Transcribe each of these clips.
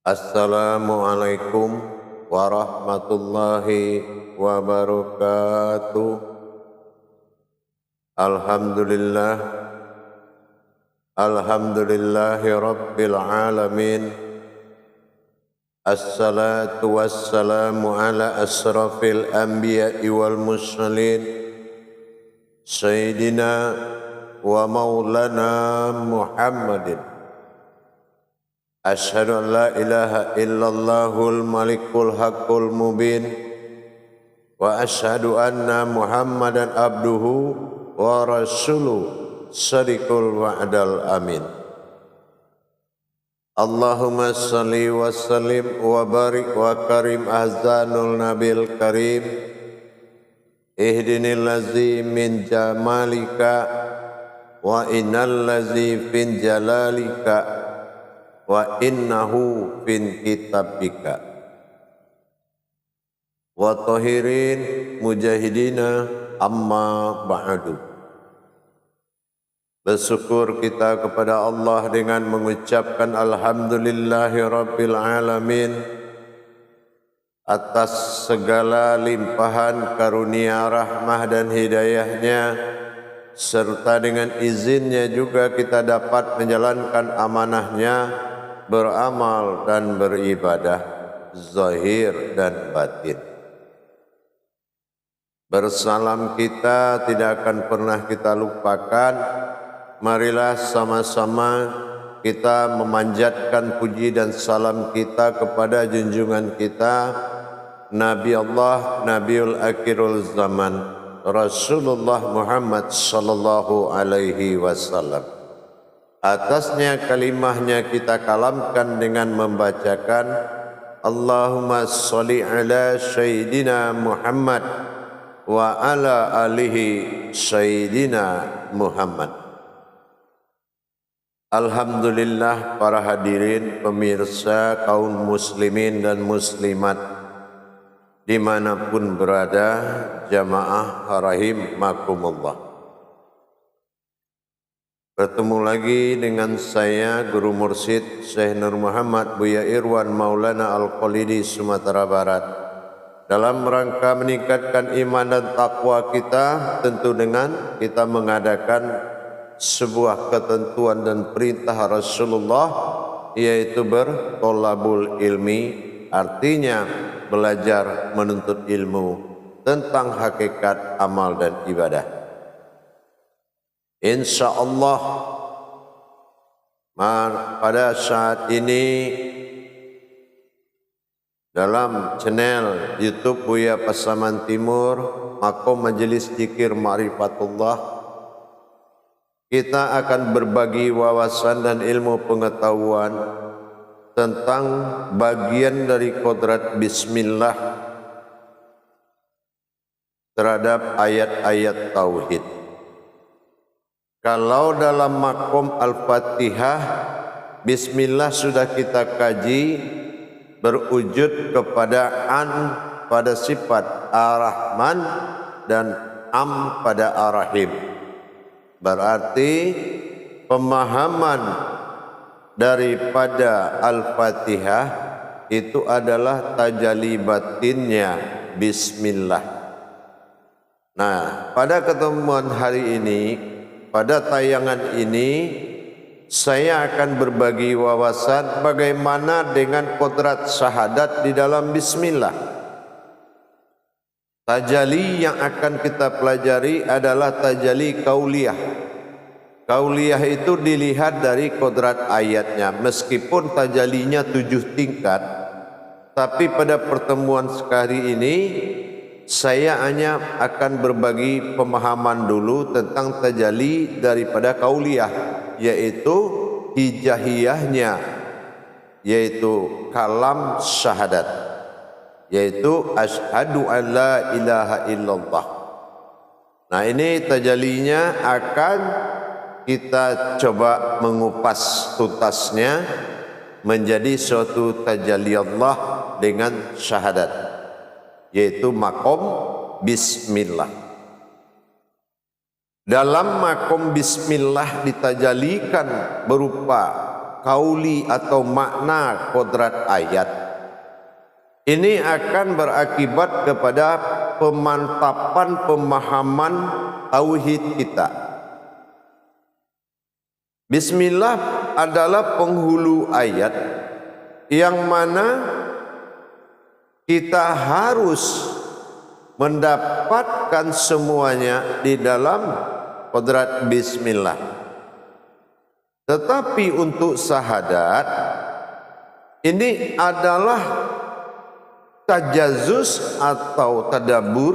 Assalamualaikum warahmatullahi wabarakatuh. Alhamdulillah, alhamdulillahi rabbil alamin. Assalatu wassalamu ala asrafil anbiya'i wal mursalin, Sayyidina wa maulana Muhammadin. Asyhadu an la ilaha illallahul malikul haqqul mubin wa asyhadu anna Muhammadan abduhu wa rasuluh sadiqul wa'dal amin. Allahumma salli wa sallim wa barik wa karim ahzanul nabil karim. Ihdinil ladzi min jamalika wa innal ladzi fin jalalika wa innahu fin kitabika. Wa tahirin mujahidina amma ba'du. Bersyukur kita kepada Allah dengan mengucapkan alhamdulillahi rabbil alamin atas segala limpahan karunia rahmah dan hidayahnya, serta dengan izinnya juga kita dapat menjalankan amanahnya, beramal dan beribadah zahir dan batin. Bersalam kita tidak akan pernah kita lupakan. Marilah sama-sama kita memanjatkan puji dan salam kita kepada junjungan kita Nabi Allah, Nabiul Akhirul Zaman, Rasulullah Muhammad sallallahu alaihi wasallam. Atasnya kalimahnya kita kalamkan dengan membacakan Allahumma sholli ala Sayyidina Muhammad wa ala alihi Sayyidina Muhammad. Alhamdulillah, para hadirin pemirsa kaum muslimin dan muslimat dimanapun berada, jamaah rahimakumullah. Bertemu lagi dengan saya Guru Mursyid Syekh Nur Muhammad Buya Irwan Maulana Al-Qalidi Sumatera Barat, dalam rangka meningkatkan iman dan takwa kita, tentu dengan kita mengadakan sebuah ketentuan dan perintah Rasulullah, yaitu bertolabul ilmi, artinya belajar menuntut ilmu tentang hakikat amal dan ibadah. InsyaAllah pada saat ini dalam channel YouTube Buya Pasaman Timur Makom Majelis Zikir Ma'rifatullah, kita akan berbagi wawasan dan ilmu pengetahuan tentang bagian dari kodrat bismillah terhadap ayat-ayat tauhid. Kalau dalam makom Al-Fatihah, bismillah sudah kita kaji, berwujud kepada an pada sifat ar-Rahman dan am pada ar-Rahim. Berarti pemahaman daripada Al-Fatihah itu adalah tajalli batinnya bismillah. Nah, pada ketemuan hari ini, pada tayangan ini, saya akan berbagi wawasan bagaimana dengan kodrat syahadat di dalam bismillah. Tajalli yang akan kita pelajari adalah tajalli kauliyah. Kauliyah itu dilihat dari kodrat ayatnya. Meskipun tajallinya 7 tingkat, tapi pada pertemuan sekali ini saya hanya akan berbagi pemahaman dulu tentang tajalli daripada kauliyah, yaitu hijahiyahnya, yaitu kalam syahadat, yaitu asyhadu an la ilaha illallah. Nah, ini tajallinya akan kita coba mengupas tuntasnya menjadi suatu tajalli Allah dengan syahadat, yaitu makom bismillah. Dalam makom bismillah ditajalikan berupa kauli atau makna kodrat ayat, ini akan berakibat kepada pemantapan pemahaman tauhid kita. Bismillah adalah penghulu ayat yang mana kita harus mendapatkan semuanya di dalam kodrat bismillah. Tetapi untuk syahadat ini adalah tajazus atau tadabbur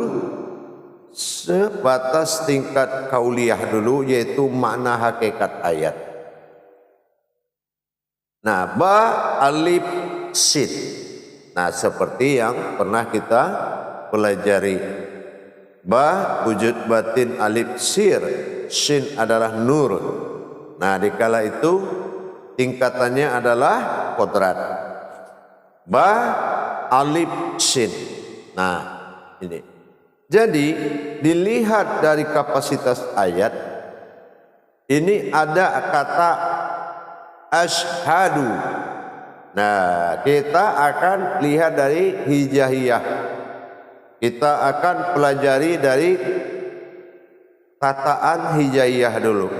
sebatas tingkat kauliyah dulu, yaitu makna hakikat ayat. Nah, ba, alif, sin. Nah, seperti yang pernah kita pelajari. Ba, wujud batin, alif, sir. Sin adalah nur. Nah, dikala itu tingkatannya adalah kodrat. Ba, alif, sin. Nah, ini. Jadi, dilihat dari kapasitas ayat, ini ada kata asyhadu. Nah, kita akan lihat dari hijaiyah. Kita akan pelajari dari kataan hijaiyah dulu.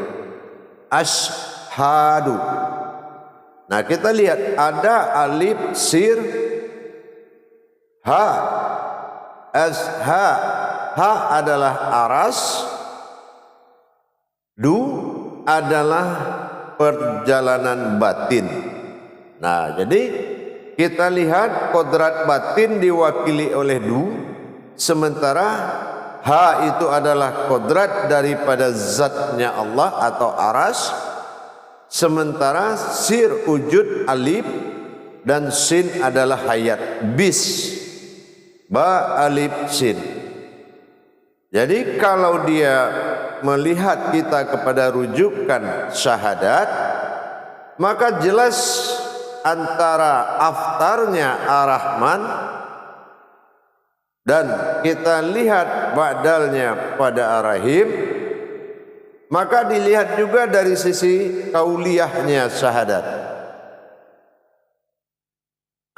Asyhadu. Nah, kita lihat ada alif, sir, ha, asha. Ha adalah aras, du adalah perjalanan batin. Nah, jadi kita lihat kodrat batin diwakili oleh du, sementara ha itu adalah kodrat daripada zatnya Allah atau aras, sementara sir wujud alif dan sin adalah hayat bis. Ba, alif, sin. Jadi kalau dia melihat kita kepada rujukan syahadat, maka jelas antara aftarnya ar-Rahman dan kita lihat ba'dalnya pada ar-Rahim, maka dilihat juga dari sisi kauliyahnya syahadat.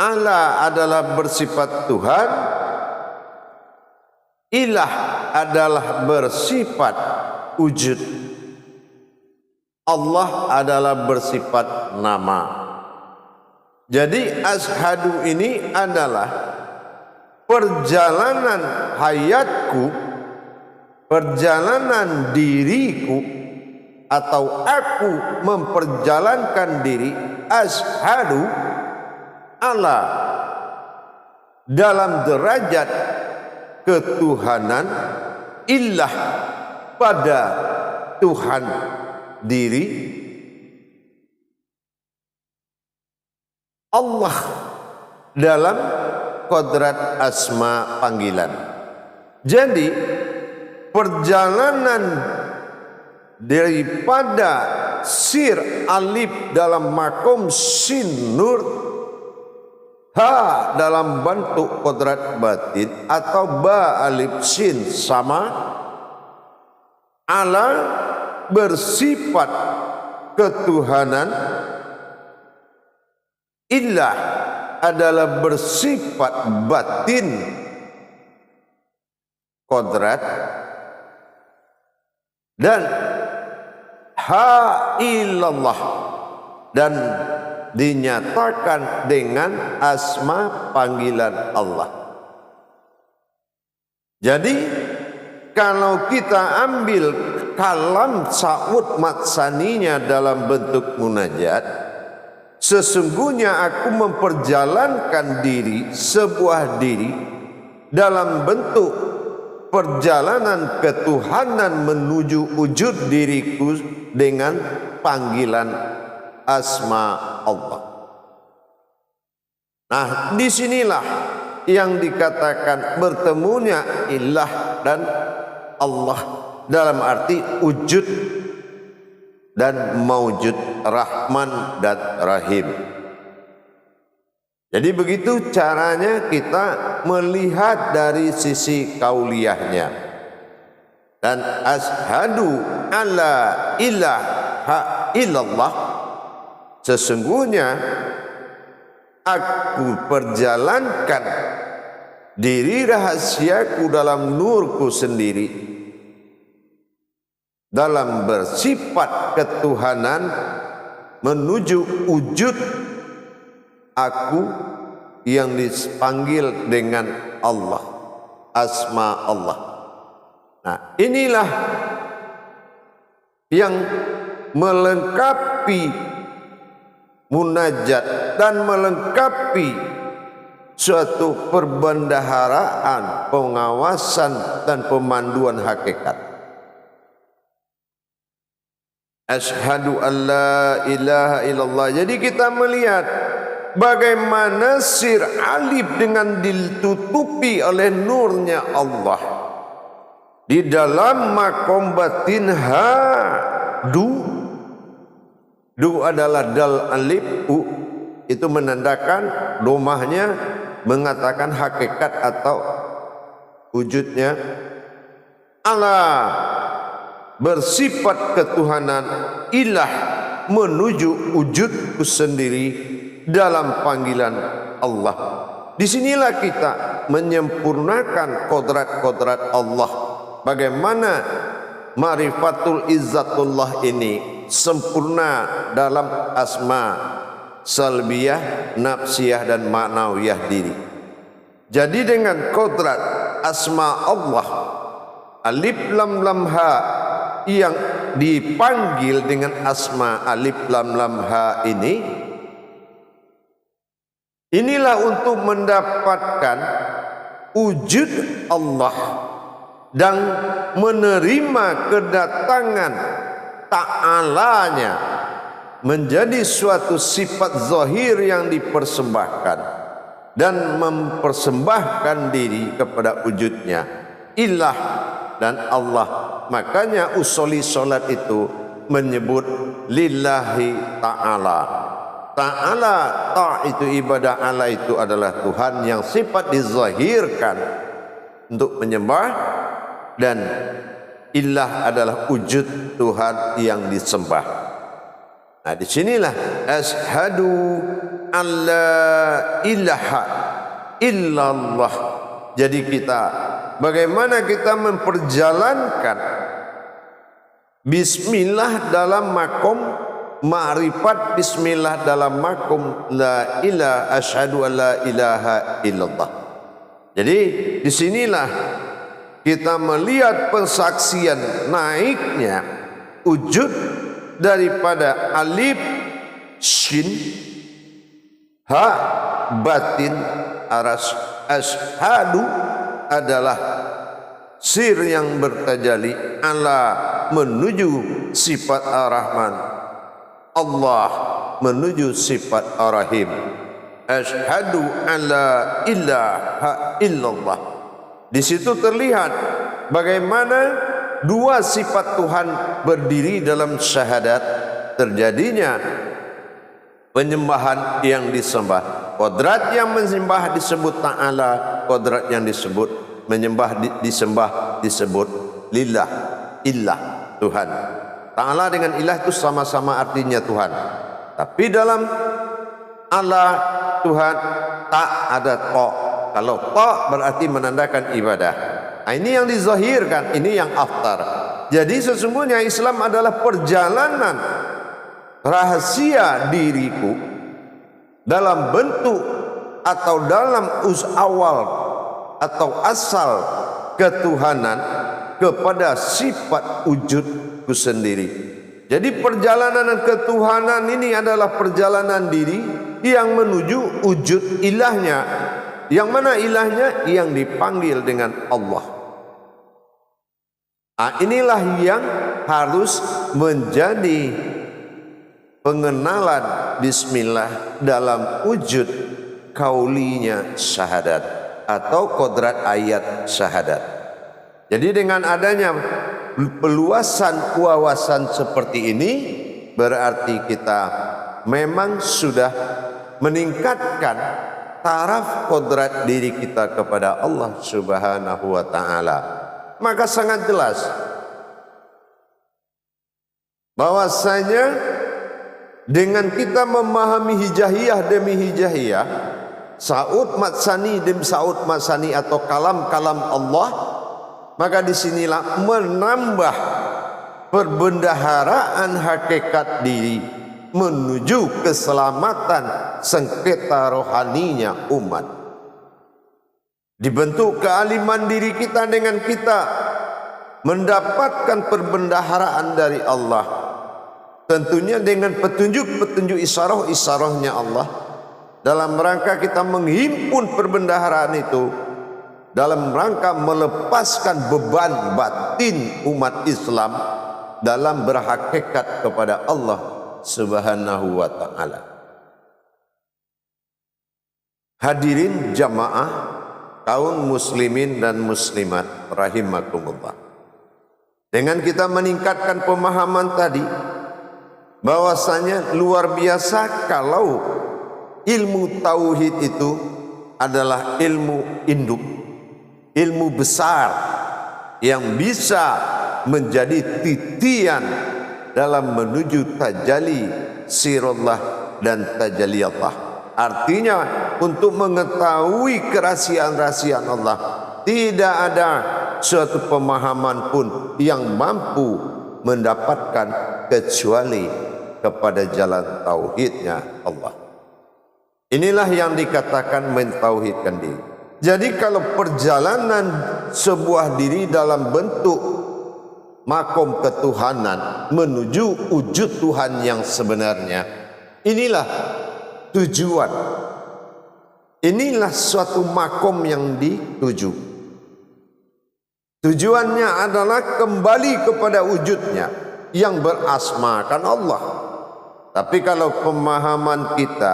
Allah adalah bersifat Tuhan, ilah adalah bersifat wujud, Allah adalah bersifat nama. Jadi asyhadu ini adalah perjalanan hayatku, perjalanan diriku, atau aku memperjalankan diri asyhadu Allah dalam derajat ketuhanan, ilah pada Tuhan diri, Allah dalam kodrat asma panggilan. Jadi perjalanan daripada sir alif dalam makom sin nur, ha dalam bentuk kodrat batin, atau ba alif sin sama, ala bersifat ketuhanan, ilah adalah bersifat batin kodrat, dan ha ilallah, dan dinyatakan dengan asma panggilan Allah. Jadi kalau kita ambil kalam sa'ud matsaninya dalam bentuk munajat, sesungguhnya aku memperjalankan diri, sebuah diri, dalam bentuk perjalanan ketuhanan menuju wujud diriku dengan panggilan asma Allah. Nah, disinilah yang dikatakan bertemunya ilah dan Allah dalam arti wujud dan maujud, Rahman dan Rahim. Jadi begitu caranya kita melihat dari sisi kauliyahnya. Dan asyhadu alla ilaha illallah sesungguhnya aku perjalankan diri rahasiaku dalam nurku sendiri, dalam bersifat ketuhanan menuju wujud aku yang dipanggil dengan Allah, asma Allah. Nah, inilah yang melengkapi munajat dan melengkapi suatu perbendaharaan, pengawasan dan pemanduan hakikat. Asyhadu an la ilaha illallah. Jadi kita melihat bagaimana sir alif dengan ditutupi oleh nurnya Allah di dalam makom batin ha du adalah dal alif u, itu menandakan domahnya, mengatakan hakikat atau wujudnya. Allah bersifat ketuhanan, ilah menuju wujudku sendiri dalam panggilan Allah. Disinilah kita menyempurnakan kodrat-kodrat Allah. Bagaimana marifatul izzatullah ini sempurna dalam asma salbiyah, nafsiyah dan ma'nawiyah diri. Jadi dengan kodrat asma Allah, alif lam lam ha yang dipanggil dengan asma alif lam lam ha ini, inilah untuk mendapatkan wujud Allah dan menerima kedatangan ta'alanya menjadi suatu sifat zahir yang dipersembahkan dan mempersembahkan diri kepada wujudnya, ilah dan Allah. Makanya usuli solat itu menyebut lillahi ta'ala. Ta'ala, ta' itu ibadah, Allah itu adalah Tuhan yang sifat dizahirkan untuk menyembah, dan ilah adalah wujud Tuhan yang disembah. Nah, disinilah asyhadu an la ilaha illallah. Jadi kita, bagaimana kita memperjalankan bismillah dalam makom ma'rifat, bismillah dalam makom la ilaha, asyhadu an la ilaha illallah. Jadi disinilah kita melihat pensaksian naiknya wujud daripada alif shin ha batin aras. Asyhadu adalah sir yang bertajali ala menuju sifat ar-Rahman, Allah menuju sifat ar-Rahim. Asyhadu alla ilaha illallah. Di situ terlihat bagaimana dua sifat Tuhan berdiri dalam syahadat, terjadinya penyembahan yang disembah. Kodrat yang menyembah disebut ta'ala, kodrat yang disebut menyembah disembah disebut lillah, illah, Tuhan. Ta'ala dengan ilah itu sama-sama artinya Tuhan. Tapi dalam Allah Tuhan tak ada to. Kalau to berarti menandakan ibadah. Nah, ini yang dizahirkan, ini yang aftar. Jadi sesungguhnya Islam adalah perjalanan rahasia diriku dalam bentuk atau dalam awal atau asal ketuhanan kepada sifat wujudku sendiri. Jadi perjalanan ketuhanan ini adalah perjalanan diri yang menuju wujud ilahnya. Yang mana ilahnya? Yang dipanggil dengan Allah. Nah, inilah yang harus menjadi pengenalan bismillah dalam wujud kaulinya syahadat atau kodrat ayat syahadat. Jadi dengan adanya peluasan wawasan seperti ini, berarti kita memang sudah meningkatkan taraf kodrat diri kita kepada Allah Subhanahu wa ta'ala. Maka sangat jelas bahwasanya dengan kita memahami hijahiyah demi hijahiyah, Saud Matsani demi Saud Matsani atau kalam-kalam Allah, maka disinilah menambah perbendaharaan hakikat diri menuju keselamatan sengketa rohaninya umat. Dibentuk kealiman diri kita dengan kita mendapatkan perbendaharaan dari Allah, tentunya dengan petunjuk-petunjuk isyarah-isyarahnya Allah, dalam rangka kita menghimpun perbendaharaan itu dalam rangka melepaskan beban batin umat Islam dalam berhakikat kepada Allah Subhanahu wa ta'ala. Hadirin jamaah kaum muslimin dan muslimat rahimakumullah, dengan kita meningkatkan pemahaman tadi bahwasanya luar biasa kalau ilmu tauhid itu adalah ilmu induk, ilmu besar yang bisa menjadi titian dalam menuju tajalli sirullah dan tajalliyatah. Artinya untuk mengetahui kerahasiaan-rahasiaan Allah, tidak ada suatu pemahaman pun yang mampu mendapatkan kecuali kepada jalan tauhidnya Allah. Inilah yang dikatakan mentauhidkan diri. Jadi kalau perjalanan sebuah diri dalam bentuk makom ketuhanan menuju wujud Tuhan yang sebenarnya, inilah tujuan. Inilah suatu makom yang dituju. Tujuannya adalah kembali kepada wujudnya yang berasmakan Allah. Tapi kalau pemahaman kita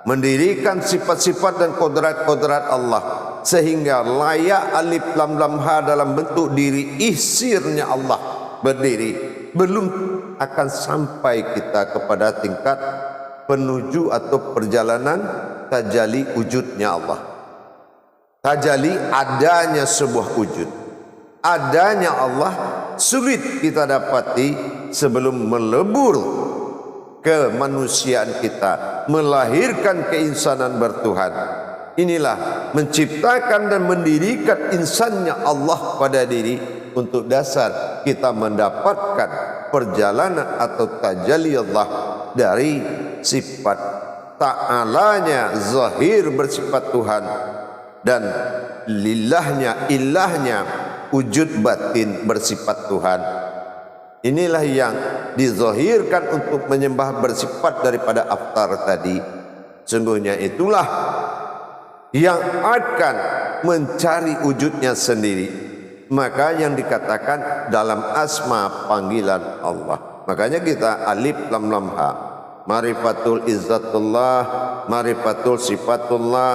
mendirikan sifat-sifat dan kodrat-kodrat Allah sehingga layak alif lam lam ha dalam bentuk diri ihsirnya Allah berdiri, belum akan sampai kita kepada tingkat penuju atau perjalanan tajalli wujudnya Allah. Tajalli adanya sebuah wujud, adanya Allah sulit kita dapati sebelum melebur kemanusiaan kita, melahirkan keinsanan bertuhan. Inilah menciptakan dan mendirikan insannya Allah pada diri untuk dasar kita mendapatkan perjalanan atau tajalli Allah dari sifat ta'alanya zahir bersifat Tuhan dan lillahnya ilahnya wujud batin bersifat Tuhan. Inilah yang dizahirkan untuk menyembah bersifat daripada aftar tadi. Sungguhnya itulah yang akan mencari wujudnya sendiri. Maka yang dikatakan dalam asma panggilan Allah. Makanya kita alif lam lam ha, marifatul izzatullah, marifatul sifatullah,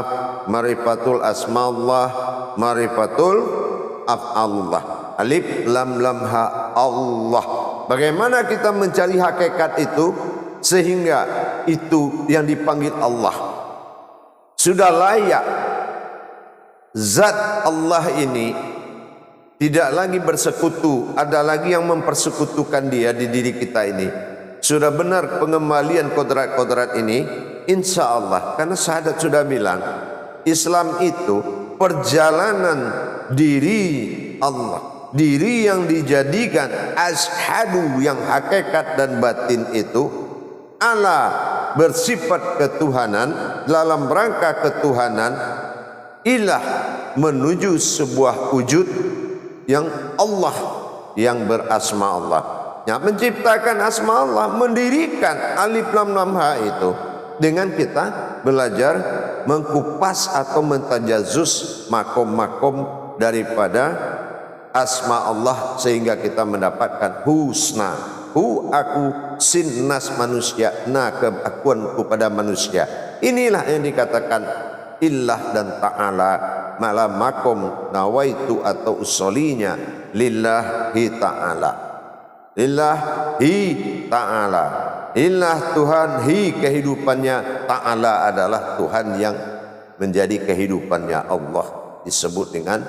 marifatul asmaullah, marifatul af'alullah. Alif lam lam ha Allah. Bagaimana kita mencari hakikat itu sehingga itu yang dipanggil Allah sudah layak. Zat Allah ini tidak lagi bersekutu, ada lagi yang mempersekutukan dia di diri kita ini. Sudah benar pengembalian kodrat-kodrat ini, insya Allah. Karena syahadat sudah bilang, Islam itu perjalanan diri Allah, diri yang dijadikan ashadu yang hakikat dan batin itu ala bersifat ketuhanan, dalam rangka ketuhanan ilah menuju sebuah wujud yang Allah, yang berasma Allah, yang menciptakan asma Allah, mendirikan alif lam lam ha itu dengan kita belajar mengkupas atau mentajazus makom-makom daripada asma Allah sehingga kita mendapatkan husna. Hu aku, sin nas manusia, na keakuan kepada manusia. Inilah yang dikatakan illah dan ta'ala, malam makom nawaitu atau usolinya lillahi ta'ala. Lillahi ta'ala, illah Tuhan, hi kehidupannya, ta'ala adalah Tuhan yang menjadi kehidupannya Allah, disebut dengan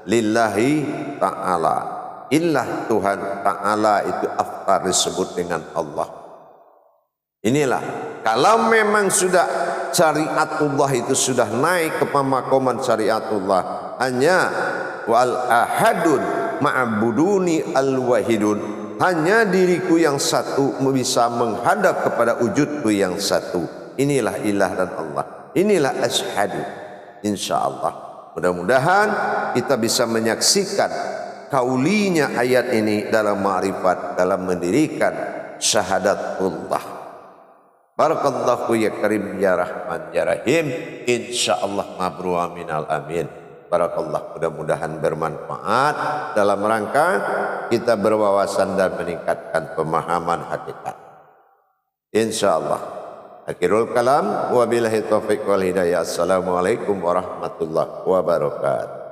lillahi ta'ala. Illah Tuhan, ta'ala itu aftar disebut dengan Allah. Inilah kalau memang sudah syariatullah itu sudah naik ke pemakoman syariatullah, hanya wal ahadun ma'buduni al wahidun, hanya diriku yang satu bisa menghadap kepada wujudku yang satu. Inilah ilah dan Allah. Inilah asyhadu. Insyaallah mudah-mudahan kita bisa menyaksikan kaulinya ayat ini dalam ma'rifat, dalam mendirikan syahadatullah. Barakallahu ya karim ya rahman ya rahim. Insyaallah mabrur minal amin. Barakallah, mudah-mudahan bermanfaat dalam rangka kita berwawasan dan meningkatkan pemahaman hakikat. Insyaallah. Akhirul kalam, wabillahi taufiq wal hidayah. Assalamualaikum warahmatullahi wabarakatuh.